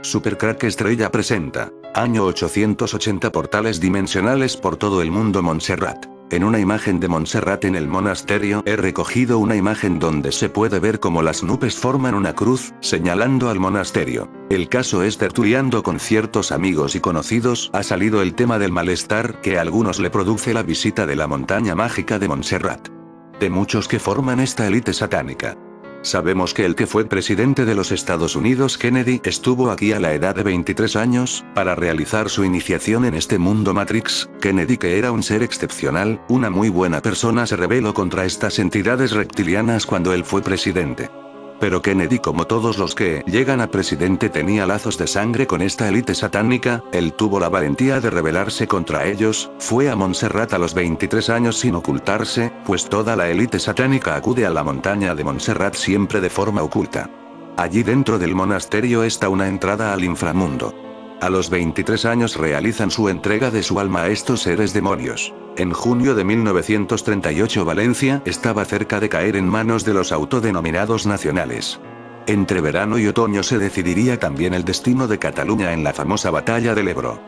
Supercrack Estrella presenta. Año 880 portales dimensionales por todo el mundo Montserrat. En una imagen de Montserrat en el monasterio he recogido una imagen donde se puede ver cómo las nubes forman una cruz, señalando al monasterio. El caso es tertuliando con ciertos amigos y conocidos ha salido el tema del malestar que a algunos le produce la visita de la montaña mágica de Montserrat. De muchos que forman esta élite satánica. Sabemos que el que fue presidente de los Estados Unidos, Kennedy, estuvo aquí a la edad de 23 años, para realizar su iniciación en este mundo Matrix. Kennedy, que era un ser excepcional, una muy buena persona, se rebeló contra estas entidades reptilianas cuando él fue presidente. Pero Kennedy, como todos los que llegan a presidente, tenía lazos de sangre con esta élite satánica. Él tuvo la valentía de rebelarse contra ellos, fue a Montserrat a los 23 años sin ocultarse, pues toda la élite satánica acude a la montaña de Montserrat siempre de forma oculta. Allí dentro del monasterio está una entrada al inframundo. A los 23 años realizan su entrega de su alma a estos seres demonios. En junio de 1938 Valencia estaba cerca de caer en manos de los autodenominados nacionales. Entre verano y otoño se decidiría también el destino de Cataluña en la famosa batalla del Ebro.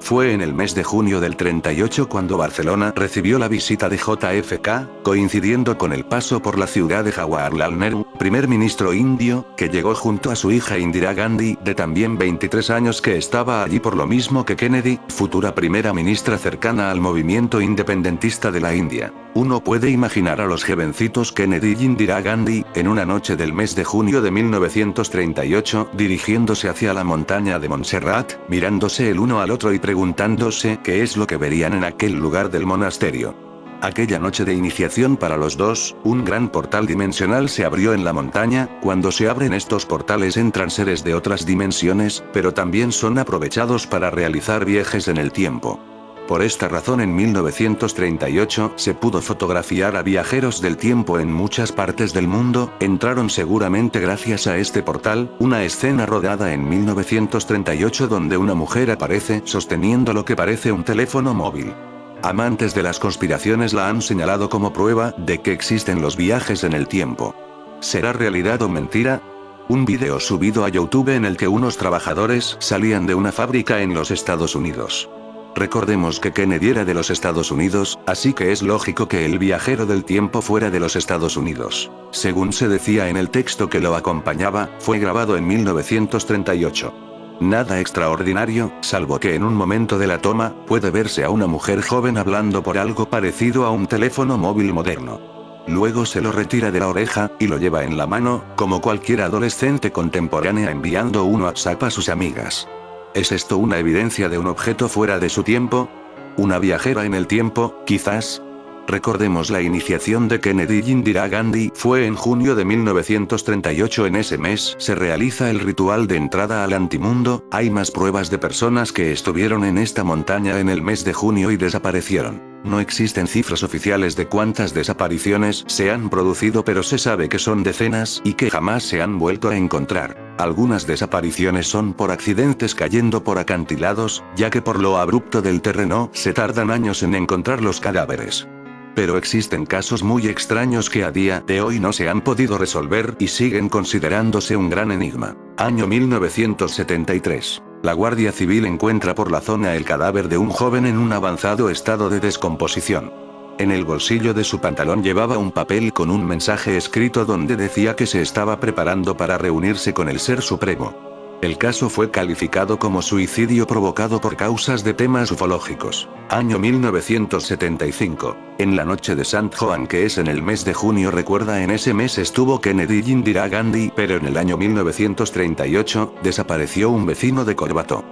Fue en el mes de junio del 38 cuando Barcelona recibió la visita de JFK, coincidiendo con el paso por la ciudad de Jawaharlal Nehru, primer ministro indio, que llegó junto a su hija Indira Gandhi, de también 23 años, que estaba allí por lo mismo que Kennedy, futura primera ministra cercana al movimiento independentista de la India. Uno puede imaginar a los jovencitos Kennedy y Indira Gandhi, en una noche del mes de junio de 1938, dirigiéndose hacia la montaña de Montserrat, mirándose el uno al otro y preguntándose qué es lo que verían en aquel lugar del monasterio. Aquella noche de iniciación para los dos, un gran portal dimensional se abrió en la montaña. Cuando se abren estos portales entran seres de otras dimensiones, pero también son aprovechados para realizar viajes en el tiempo. Por esta razón en 1938 se pudo fotografiar a viajeros del tiempo en muchas partes del mundo. Entraron seguramente gracias a este portal, una escena rodada en 1938 donde una mujer aparece sosteniendo lo que parece un teléfono móvil. Amantes de las conspiraciones la han señalado como prueba de que existen los viajes en el tiempo. ¿Será realidad o mentira? Un video subido a YouTube en el que unos trabajadores salían de una fábrica en los Estados Unidos. Recordemos que Kennedy era de los Estados Unidos, así que es lógico que el viajero del tiempo fuera de los Estados Unidos. Según se decía en el texto que lo acompañaba, fue grabado en 1938. Nada extraordinario, salvo que en un momento de la toma, puede verse a una mujer joven hablando por algo parecido a un teléfono móvil moderno. Luego se lo retira de la oreja, y lo lleva en la mano, como cualquier adolescente contemporánea enviando un WhatsApp a sus amigas. ¿Es esto una evidencia de un objeto fuera de su tiempo? ¿Una viajera en el tiempo, quizás? Recordemos la iniciación de Kennedy y Indira Gandhi fue en junio de 1938. En ese mes se realiza el ritual de entrada al antimundo. Hay más pruebas de personas que estuvieron en esta montaña en el mes de junio y desaparecieron. No existen cifras oficiales de cuántas desapariciones se han producido, pero se sabe que son decenas y que jamás se han vuelto a encontrar. Algunas desapariciones son por accidentes cayendo por acantilados, ya que por lo abrupto del terreno se tardan años en encontrar los cadáveres. Pero existen casos muy extraños que a día de hoy no se han podido resolver y siguen considerándose un gran enigma. Año 1973. La Guardia Civil encuentra por la zona el cadáver de un joven en un avanzado estado de descomposición. En el bolsillo de su pantalón llevaba un papel con un mensaje escrito donde decía que se estaba preparando para reunirse con el Ser Supremo. El caso fue calificado como suicidio provocado por causas de temas ufológicos. Año 1975. En la noche de Sant Joan, que es en el mes de junio, recuerda, en ese mes estuvo Kennedy y Indira Gandhi, pero en el año 1938, desapareció un vecino de Corbato.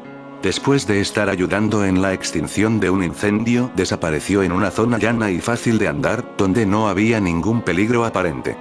Después de estar ayudando en la extinción de un incendio, desapareció en una zona llana y fácil de andar, donde no había ningún peligro aparente.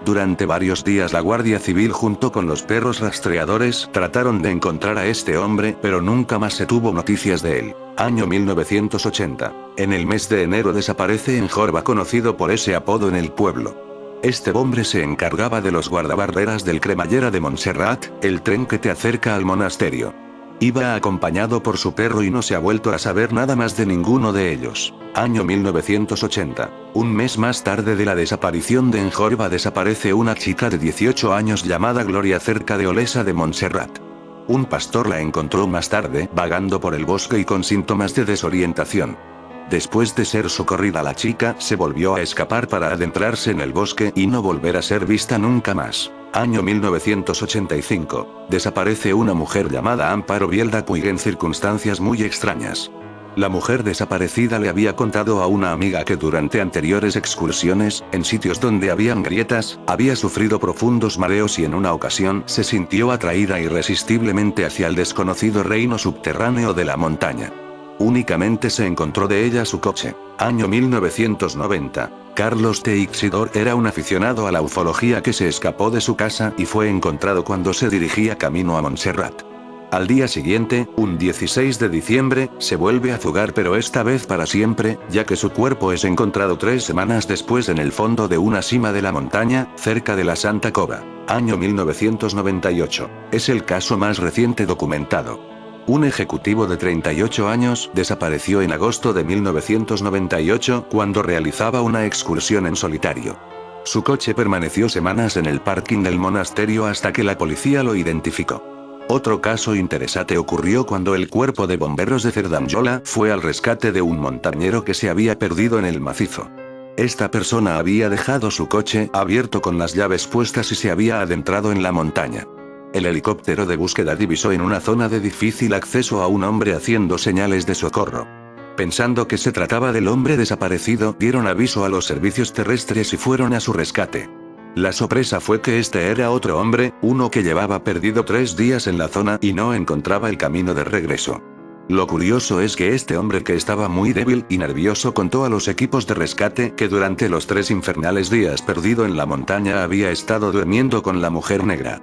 Durante varios días la Guardia Civil junto con los perros rastreadores trataron de encontrar a este hombre, pero nunca más se tuvo noticias de él. Año 1980. En el mes de enero desaparece en Jorba, conocido por ese apodo en el pueblo. Este hombre se encargaba de los guardabarreras del Cremallera de Montserrat, el tren que te acerca al monasterio. Iba acompañado por su perro y no se ha vuelto a saber nada más de ninguno de ellos. Año 1980. Un mes más tarde de la desaparición de Enjorba desaparece una chica de 18 años llamada Gloria cerca de Olesa de Montserrat. Un pastor la encontró más tarde vagando por el bosque y con síntomas de desorientación. Después de ser socorrida, la chica se volvió a escapar para adentrarse en el bosque y no volver a ser vista nunca más. Año 1985. Desaparece una mujer llamada Amparo Bielda Puig en circunstancias muy extrañas. La mujer desaparecida le había contado a una amiga que durante anteriores excursiones, en sitios donde habían grietas, había sufrido profundos mareos y en una ocasión se sintió atraída irresistiblemente hacia el desconocido reino subterráneo de la montaña. Únicamente se encontró de ella su coche. Año 1990. Carlos Teixidor era un aficionado a la ufología que se escapó de su casa y fue encontrado cuando se dirigía camino a Montserrat. Al día siguiente, un 16 de diciembre, se vuelve a fugar, pero esta vez para siempre, ya que su cuerpo es encontrado 3 semanas después en el fondo de una cima de la montaña, cerca de la Santa Cova. Año 1998. Es el caso más reciente documentado. Un ejecutivo de 38 años desapareció en agosto de 1998 cuando realizaba una excursión en solitario. Su coche permaneció semanas en el parking del monasterio hasta que la policía lo identificó. Otro caso interesante ocurrió cuando el cuerpo de bomberos de Cerdanyola fue al rescate de un montañero que se había perdido en el macizo. Esta persona había dejado su coche abierto con las llaves puestas y se había adentrado en la montaña. El helicóptero de búsqueda divisó en una zona de difícil acceso a un hombre haciendo señales de socorro. Pensando que se trataba del hombre desaparecido, dieron aviso a los servicios terrestres y fueron a su rescate. La sorpresa fue que este era otro hombre, uno que llevaba perdido 3 días en la zona y no encontraba el camino de regreso. Lo curioso es que este hombre, que estaba muy débil y nervioso, contó a los equipos de rescate que durante los 3 infernales días perdido en la montaña había estado durmiendo con la mujer negra.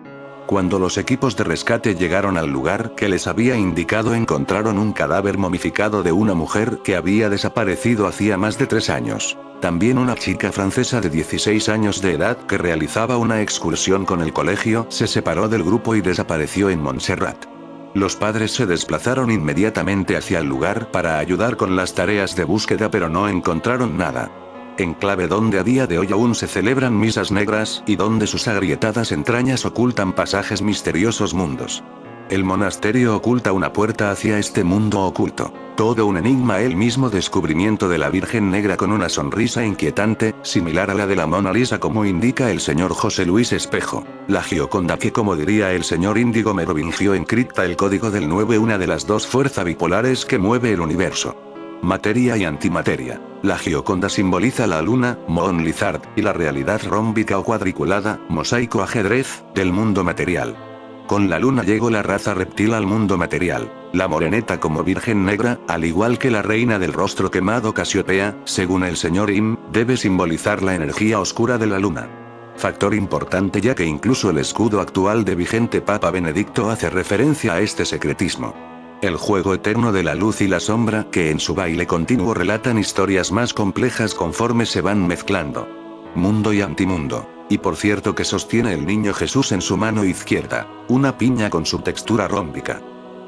Cuando los equipos de rescate llegaron al lugar que les había indicado, encontraron un cadáver momificado de una mujer que había desaparecido hacía más de 3 años. También una chica francesa de 16 años de edad que realizaba una excursión con el colegio se separó del grupo y desapareció en Montserrat. Los padres se desplazaron inmediatamente hacia el lugar para ayudar con las tareas de búsqueda, pero no encontraron nada. Enclave donde a día de hoy aún se celebran misas negras y donde sus agrietadas entrañas ocultan pasajes misteriosos mundos. El monasterio oculta una puerta hacia este mundo oculto. Todo un enigma, el mismo descubrimiento de la Virgen Negra con una sonrisa inquietante, similar a la de la Mona Lisa, como indica el señor José Luis Espejo. La Gioconda, que como diría el señor Índigo Merovingio, encripta el código del 9, una de las 2 fuerzas bipolares que mueve el universo. Materia y antimateria. La Gioconda simboliza la luna, Moon Lizard, y la realidad rómbica o cuadriculada, mosaico ajedrez, del mundo material. Con la luna llegó la raza reptil al mundo material. La moreneta como Virgen Negra, al igual que la reina del rostro quemado Casiopea, según el señor Im, debe simbolizar la energía oscura de la luna. Factor importante, ya que incluso el escudo actual de vigente Papa Benedicto hace referencia a este secretismo. El juego eterno de la luz y la sombra, que en su baile continuo relatan historias más complejas conforme se van mezclando. Mundo y antimundo. Y por cierto, que sostiene el niño Jesús en su mano izquierda, una piña con su textura rómbica,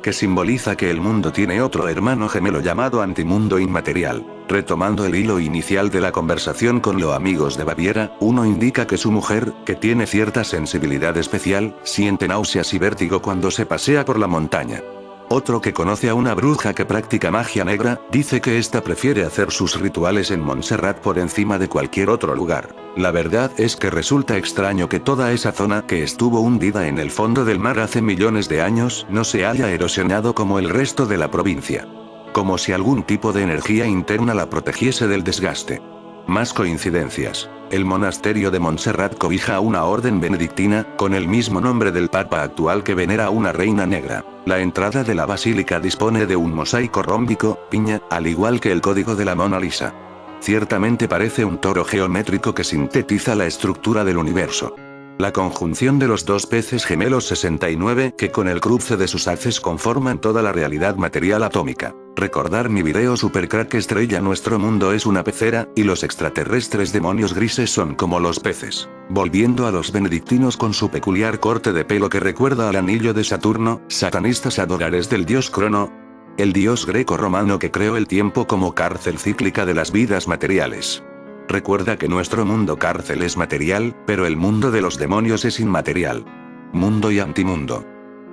que simboliza que el mundo tiene otro hermano gemelo llamado antimundo inmaterial. Retomando el hilo inicial de la conversación con los amigos de Baviera, uno indica que su mujer, que tiene cierta sensibilidad especial, siente náuseas y vértigo cuando se pasea por la montaña. Otro, que conoce a una bruja que practica magia negra, dice que ésta prefiere hacer sus rituales en Montserrat por encima de cualquier otro lugar. La verdad es que resulta extraño que toda esa zona, que estuvo hundida en el fondo del mar hace millones de años, no se haya erosionado como el resto de la provincia. Como si algún tipo de energía interna la protegiese del desgaste. Más coincidencias. El monasterio de Montserrat cobija a una orden benedictina, con el mismo nombre del papa actual, que venera a una reina negra. La entrada de la basílica dispone de un mosaico rómbico, piña, al igual que el código de la Mona Lisa. Ciertamente parece un toro geométrico que sintetiza la estructura del universo. La conjunción de los 2 peces gemelos 69, que con el cruce de sus haces conforman toda la realidad material atómica. Recordar mi video Supercrack Estrella: nuestro mundo es una pecera, y los extraterrestres demonios grises son como los peces. Volviendo a los benedictinos con su peculiar corte de pelo que recuerda al anillo de Saturno, satanistas adoradores del dios Crono, el dios greco-romano que creó el tiempo como cárcel cíclica de las vidas materiales. Recuerda que nuestro mundo cárcel es material, pero el mundo de los demonios es inmaterial. Mundo y antimundo.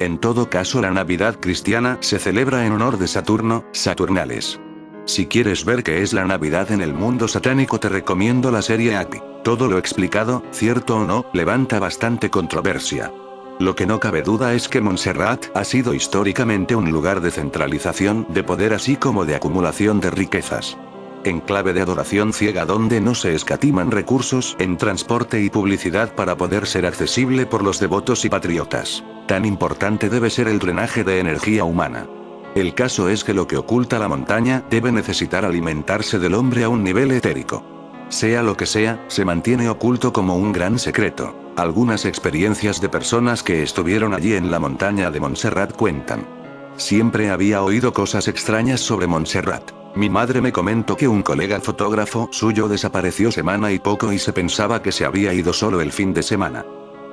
En todo caso, la Navidad cristiana se celebra en honor de Saturno, Saturnales. Si quieres ver qué es la Navidad en el mundo satánico, te recomiendo la serie Happy. Todo lo explicado, cierto o no, levanta bastante controversia. Lo que no cabe duda es que Montserrat ha sido históricamente un lugar de centralización de poder, así como de acumulación de riquezas. Enclave de adoración ciega donde no se escatiman recursos en transporte y publicidad para poder ser accesible por los devotos y patriotas. Tan importante debe ser el drenaje de energía humana. El caso es que lo que oculta la montaña debe necesitar alimentarse del hombre a un nivel etérico. Sea lo que sea, se mantiene oculto como un gran secreto. Algunas experiencias de personas que estuvieron allí en la montaña de Montserrat cuentan. Siempre había oído cosas extrañas sobre Montserrat. Mi madre me comentó que un colega fotógrafo suyo desapareció semana y poco y se pensaba que se había ido solo el fin de semana.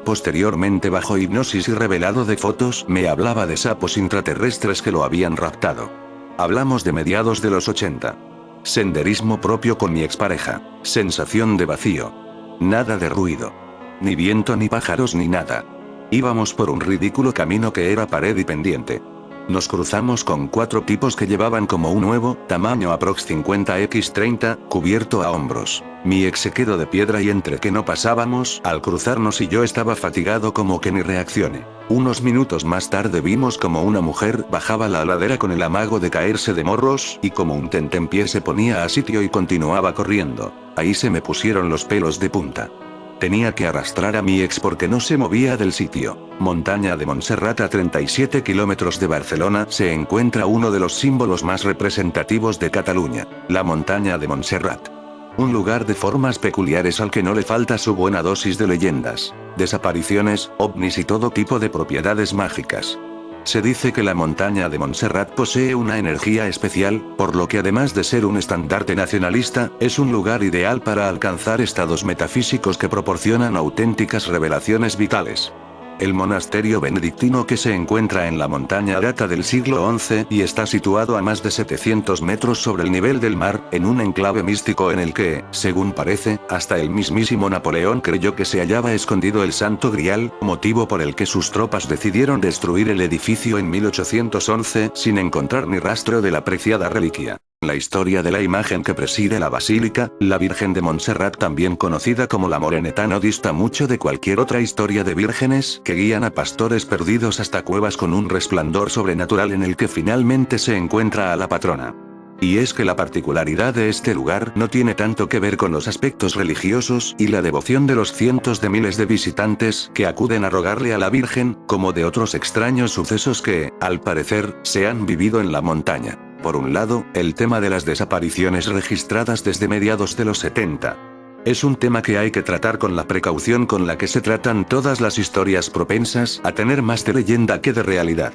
Posteriormente, bajo hipnosis y revelado de fotos, me hablaba de sapos intraterrestres que lo habían raptado. Hablamos de mediados de los 80. Senderismo propio con mi expareja. Sensación de vacío. Nada de ruido. Ni viento ni pájaros ni nada. Íbamos por un ridículo camino que era pared y pendiente. Nos cruzamos con 4 tipos que llevaban como un huevo, tamaño aprox 50x30, cubierto a hombros. Mi ex se quedó de piedra y entre que no pasábamos al cruzarnos y yo estaba fatigado como que ni reaccioné. Unos minutos más tarde vimos como una mujer bajaba la ladera con el amago de caerse de morros y como un tentempié se ponía a sitio y continuaba corriendo. Ahí se me pusieron los pelos de punta. Tenía que arrastrar a mi ex porque no se movía del sitio. Montaña de Montserrat, a 37 kilómetros de Barcelona, se encuentra uno de los símbolos más representativos de Cataluña, la montaña de Montserrat. Un lugar de formas peculiares al que no le falta su buena dosis de leyendas, desapariciones, ovnis y todo tipo de propiedades mágicas. Se dice que la montaña de Montserrat posee una energía especial, por lo que además de ser un estandarte nacionalista, es un lugar ideal para alcanzar estados metafísicos que proporcionan auténticas revelaciones vitales. El monasterio benedictino que se encuentra en la montaña data del siglo XI y está situado a más de 700 metros sobre el nivel del mar, en un enclave místico en el que, según parece, hasta el mismísimo Napoleón creyó que se hallaba escondido el Santo Grial, motivo por el que sus tropas decidieron destruir el edificio en 1811 sin encontrar ni rastro de la preciada reliquia. La historia de la imagen que preside la basílica, la Virgen de Montserrat, también conocida como la Moreneta, no dista mucho de cualquier otra historia de vírgenes que guían a pastores perdidos hasta cuevas con un resplandor sobrenatural en el que finalmente se encuentra a la patrona. Y es que la particularidad de este lugar no tiene tanto que ver con los aspectos religiosos y la devoción de los cientos de miles de visitantes que acuden a rogarle a la Virgen, como de otros extraños sucesos que, al parecer, se han vivido en la montaña. Por un lado, el tema de las desapariciones registradas desde mediados de los 70. Es un tema que hay que tratar con la precaución con la que se tratan todas las historias propensas a tener más de leyenda que de realidad.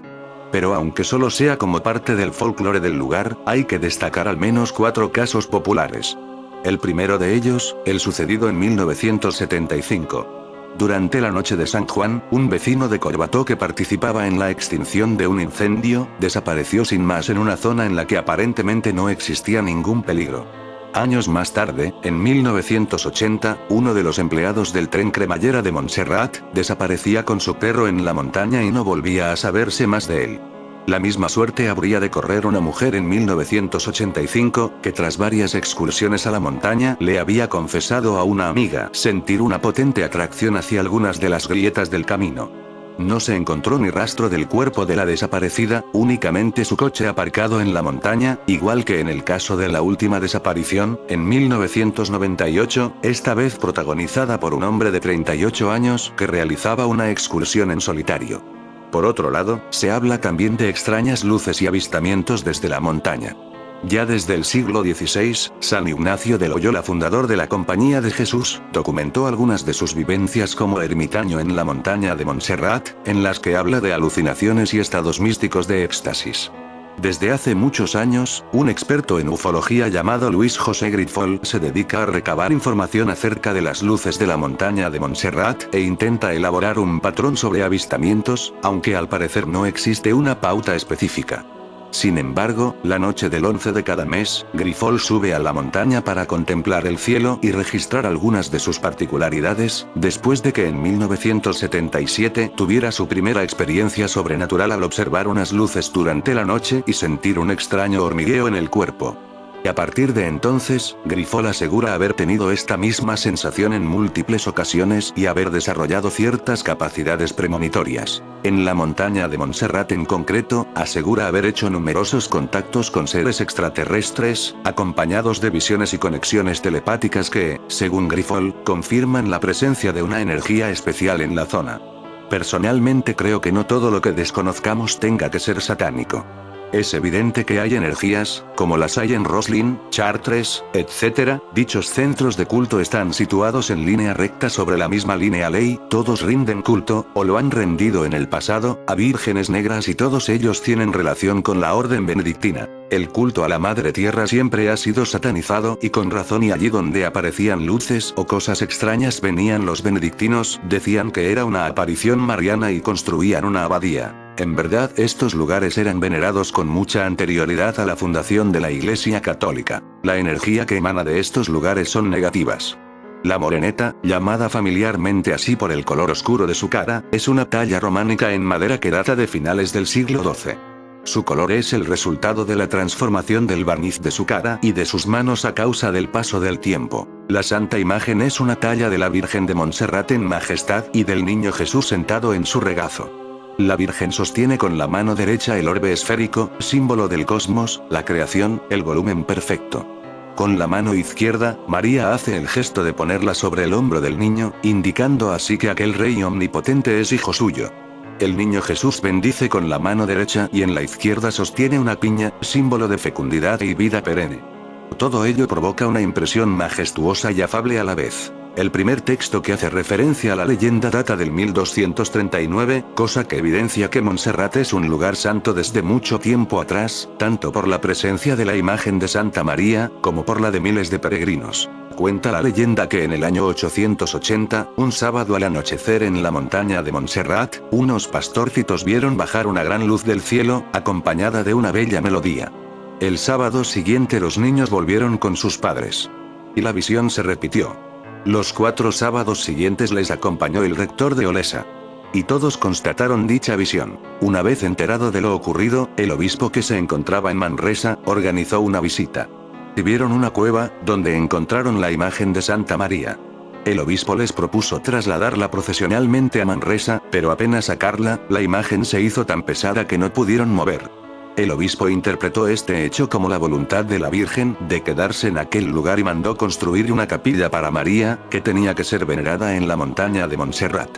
Pero aunque solo sea como parte del folclore del lugar, hay que destacar al menos 4 casos populares. El primero de ellos, el sucedido en 1975. Durante la noche de San Juan, un vecino de Corbató que participaba en la extinción de un incendio, desapareció sin más en una zona en la que aparentemente no existía ningún peligro. Años más tarde, en 1980, uno de los empleados del tren cremallera de Montserrat, desaparecía con su perro en la montaña y no volvía a saberse más de él. La misma suerte habría de correr una mujer en 1985, que tras varias excursiones a la montaña le había confesado a una amiga sentir una potente atracción hacia algunas de las grietas del camino. No se encontró ni rastro del cuerpo de la desaparecida, únicamente su coche aparcado en la montaña, igual que en el caso de la última desaparición, en 1998, esta vez protagonizada por un hombre de 38 años que realizaba una excursión en solitario. Por otro lado, se habla también de extrañas luces y avistamientos desde la montaña. Ya desde el siglo XVI, San Ignacio de Loyola, fundador de la Compañía de Jesús, documentó algunas de sus vivencias como ermitaño en la montaña de Montserrat, en las que habla de alucinaciones y estados místicos de éxtasis. Desde hace muchos años, un experto en ufología llamado Luis José Grifol se dedica a recabar información acerca de las luces de la montaña de Montserrat e intenta elaborar un patrón sobre avistamientos, aunque al parecer no existe una pauta específica. Sin embargo, la noche del 11 de cada mes, Grifol sube a la montaña para contemplar el cielo y registrar algunas de sus particularidades, después de que en 1977 tuviera su primera experiencia sobrenatural al observar unas luces durante la noche y sentir un extraño hormigueo en el cuerpo. A partir de entonces, Grifol asegura haber tenido esta misma sensación en múltiples ocasiones y haber desarrollado ciertas capacidades premonitorias. En la montaña de Montserrat en concreto, asegura haber hecho numerosos contactos con seres extraterrestres, acompañados de visiones y conexiones telepáticas que, según Grifol, confirman la presencia de una energía especial en la zona. Personalmente creo que no todo lo que desconozcamos tenga que ser satánico. Es evidente que hay energías, como las hay en Roslin, Chartres, etc. Dichos centros de culto están situados en línea recta sobre la misma línea ley, todos rinden culto, o lo han rendido en el pasado, a vírgenes negras y todos ellos tienen relación con la orden benedictina. El culto a la Madre Tierra siempre ha sido satanizado y con razón, y allí donde aparecían luces o cosas extrañas venían los benedictinos, decían que era una aparición mariana y construían una abadía. En verdad, estos lugares eran venerados con mucha anterioridad a la fundación de la Iglesia Católica. La energía que emana de estos lugares son negativas. La moreneta, llamada familiarmente así por el color oscuro de su cara, es una talla románica en madera que data de finales del siglo XII. Su color es el resultado de la transformación del barniz de su cara y de sus manos a causa del paso del tiempo. La santa imagen es una talla de la Virgen de Montserrat en majestad y del Niño Jesús sentado en su regazo. La Virgen sostiene con la mano derecha el orbe esférico, símbolo del cosmos, la creación, el volumen perfecto. Con la mano izquierda, María hace el gesto de ponerla sobre el hombro del niño, indicando así que aquel rey omnipotente es hijo suyo. El Niño Jesús bendice con la mano derecha y en la izquierda sostiene una piña, símbolo de fecundidad y vida perenne. Todo ello provoca una impresión majestuosa y afable a la vez. El primer texto que hace referencia a la leyenda data del 1239, cosa que evidencia que Montserrat es un lugar santo desde mucho tiempo atrás, tanto por la presencia de la imagen de Santa María, como por la de miles de peregrinos. Cuenta la leyenda que en el año 880, un sábado al anochecer en la montaña de Montserrat, unos pastorcitos vieron bajar una gran luz del cielo, acompañada de una bella melodía. El sábado siguiente los niños volvieron con sus padres. Y la visión se repitió. Los 4 sábados siguientes les acompañó el rector de Olesa. Y todos constataron dicha visión. Una vez enterado de lo ocurrido, el obispo que se encontraba en Manresa, organizó una visita. Y vieron una cueva, donde encontraron la imagen de Santa María. El obispo les propuso trasladarla procesionalmente a Manresa, pero apenas sacarla, la imagen se hizo tan pesada que no pudieron mover. El obispo interpretó este hecho como la voluntad de la Virgen de quedarse en aquel lugar y mandó construir una capilla para María, que tenía que ser venerada en la montaña de Montserrat.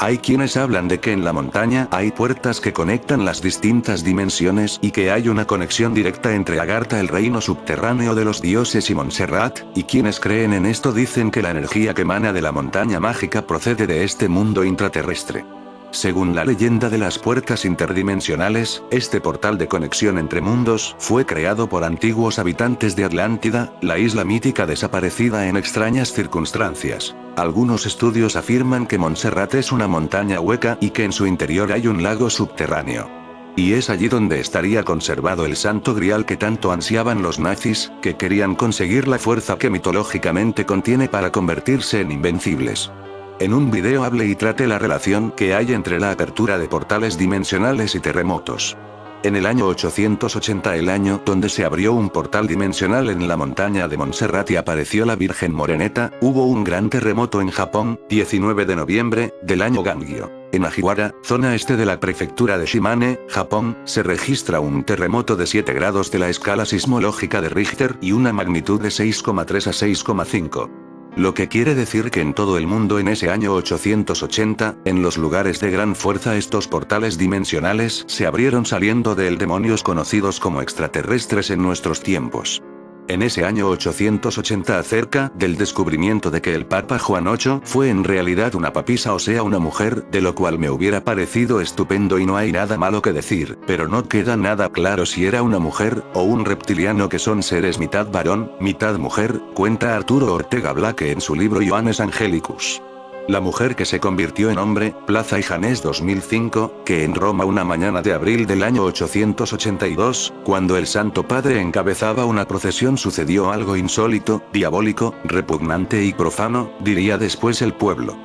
Hay quienes hablan de que en la montaña hay puertas que conectan las distintas dimensiones y que hay una conexión directa entre Agartha, el reino subterráneo de los dioses, y Montserrat, y quienes creen en esto dicen que la energía que emana de la montaña mágica procede de este mundo intraterrestre. Según la leyenda de las puertas interdimensionales, este portal de conexión entre mundos fue creado por antiguos habitantes de Atlántida, la isla mítica desaparecida en extrañas circunstancias. Algunos estudios afirman que Montserrat es una montaña hueca y que en su interior hay un lago subterráneo. Y es allí donde estaría conservado el Santo Grial que tanto ansiaban los nazis, que querían conseguir la fuerza que mitológicamente contiene para convertirse en invencibles. En un video hable y trate la relación que hay entre la apertura de portales dimensionales y terremotos. En el año 880, el año donde se abrió un portal dimensional en la montaña de Montserrat y apareció la Virgen Moreneta, hubo un gran terremoto en Japón, 19 de noviembre, del año Gangyo. En Ajiwara, zona este de la prefectura de Shimane, Japón, se registra un terremoto de 7 grados de la escala sismológica de Richter y una magnitud de 6,3 a 6,5. Lo que quiere decir que en todo el mundo en ese año 880, en los lugares de gran fuerza estos portales dimensionales se abrieron saliendo de él demonios conocidos como extraterrestres en nuestros tiempos. En ese año 880 acerca del descubrimiento de que el Papa Juan VIII fue en realidad una papisa, o sea una mujer, de lo cual me hubiera parecido estupendo y no hay nada malo que decir, pero no queda nada claro si era una mujer, o un reptiliano que son seres mitad varón, mitad mujer, cuenta Arturo Ortega Blaque en su libro Ioannes Angelicus. La mujer que se convirtió en hombre, Plaza y Janés 2005, que en Roma una mañana de abril del año 882, cuando el Santo Padre encabezaba una procesión sucedió algo insólito, diabólico, repugnante y profano, diría después el pueblo.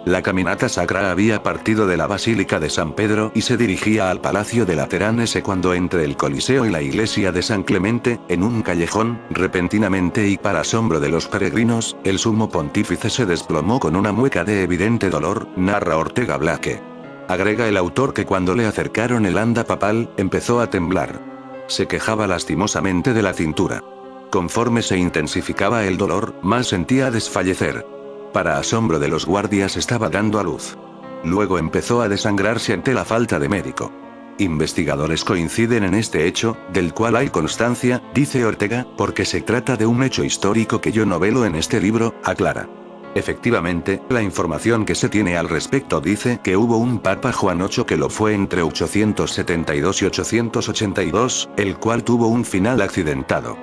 La caminata sacra había partido de la Basílica de San Pedro y se dirigía al Palacio de Lateranense cuando entre el Coliseo y la iglesia de San Clemente, en un callejón, repentinamente y para asombro de los peregrinos, el sumo pontífice se desplomó con una mueca de evidente dolor, narra Ortega Blaque. Agrega el autor que cuando le acercaron el anda papal, empezó a temblar. Se quejaba lastimosamente de la cintura. Conforme se intensificaba el dolor, más sentía desfallecer. Para asombro de los guardias estaba dando a luz. Luego empezó a desangrarse ante la falta de médico. Investigadores coinciden en este hecho, del cual hay constancia, dice Ortega, porque se trata de un hecho histórico que yo novelo en este libro, aclara. Efectivamente, la información que se tiene al respecto dice que hubo un Papa Juan VIII que lo fue entre 872 y 882, el cual tuvo un final accidentado.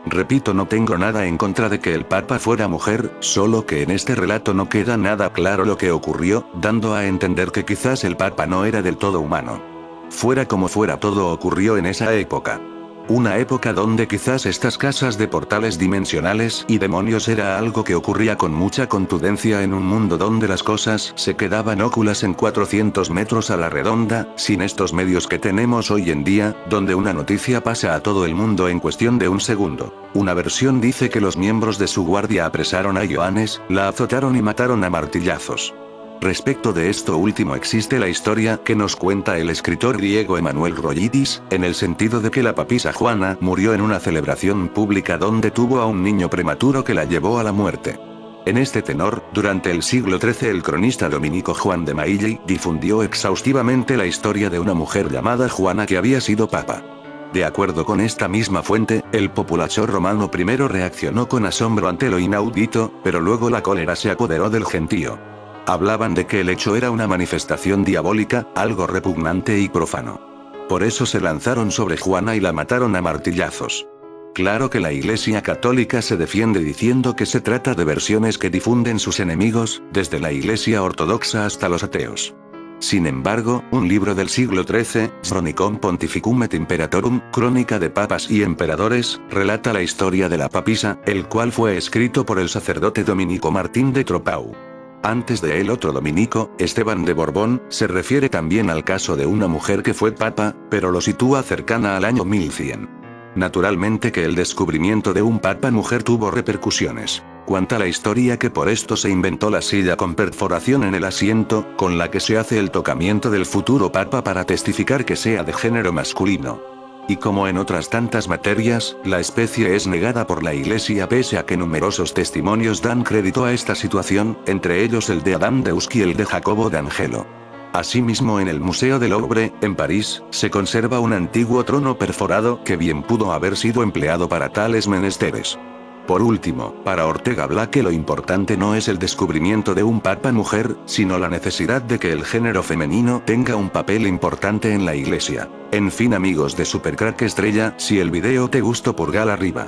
Repito, no tengo nada en contra de que el Papa fuera mujer, solo que en este relato no queda nada claro lo que ocurrió, dando a entender que quizás el Papa no era del todo humano. Fuera como fuera, todo ocurrió en esa época. Una época donde quizás estas casas de portales dimensionales y demonios era algo que ocurría con mucha contundencia en un mundo donde las cosas se quedaban óculas en 400 metros a la redonda, sin estos medios que tenemos hoy en día, donde una noticia pasa a todo el mundo en cuestión de un segundo. Una versión dice que los miembros de su guardia apresaron a Ioannes, la azotaron y mataron a martillazos. Respecto de esto último existe la historia que nos cuenta el escritor griego Emanuel Royidis, en el sentido de que la papisa Juana murió en una celebración pública donde tuvo a un niño prematuro que la llevó a la muerte. En este tenor, durante el siglo XIII el cronista dominico Juan de Mailly difundió exhaustivamente la historia de una mujer llamada Juana que había sido papa. De acuerdo con esta misma fuente, el populacho romano primero reaccionó con asombro ante lo inaudito, pero luego la cólera se apoderó del gentío. Hablaban de que el hecho era una manifestación diabólica, algo repugnante y profano. Por eso se lanzaron sobre Juana y la mataron a martillazos. Claro que la Iglesia Católica se defiende diciendo que se trata de versiones que difunden sus enemigos, desde la Iglesia Ortodoxa hasta los ateos. Sin embargo, un libro del siglo XIII, Chronicon Pontificum et Imperatorum, Crónica de Papas y Emperadores, relata la historia de la papisa, el cual fue escrito por el sacerdote dominico Martín de Tropau. Antes de él otro dominico, Esteban de Borbón, se refiere también al caso de una mujer que fue papa, pero lo sitúa cercana al año 1100. Naturalmente que el descubrimiento de un papa mujer tuvo repercusiones. Cuenta la historia que por esto se inventó la silla con perforación en el asiento, con la que se hace el tocamiento del futuro papa para testificar que sea de género masculino. Y como en otras tantas materias, la especie es negada por la Iglesia pese a que numerosos testimonios dan crédito a esta situación, entre ellos el de Adam Deuski y el de Jacobo de Angelo. Asimismo en el Museo del Louvre, en París, se conserva un antiguo trono perforado que bien pudo haber sido empleado para tales menesteres. Por último, para Ortega Blaque lo importante no es el descubrimiento de un papa mujer, sino la necesidad de que el género femenino tenga un papel importante en la iglesia. En fin amigos de Supercrack Estrella, si el video te gustó pulgar arriba.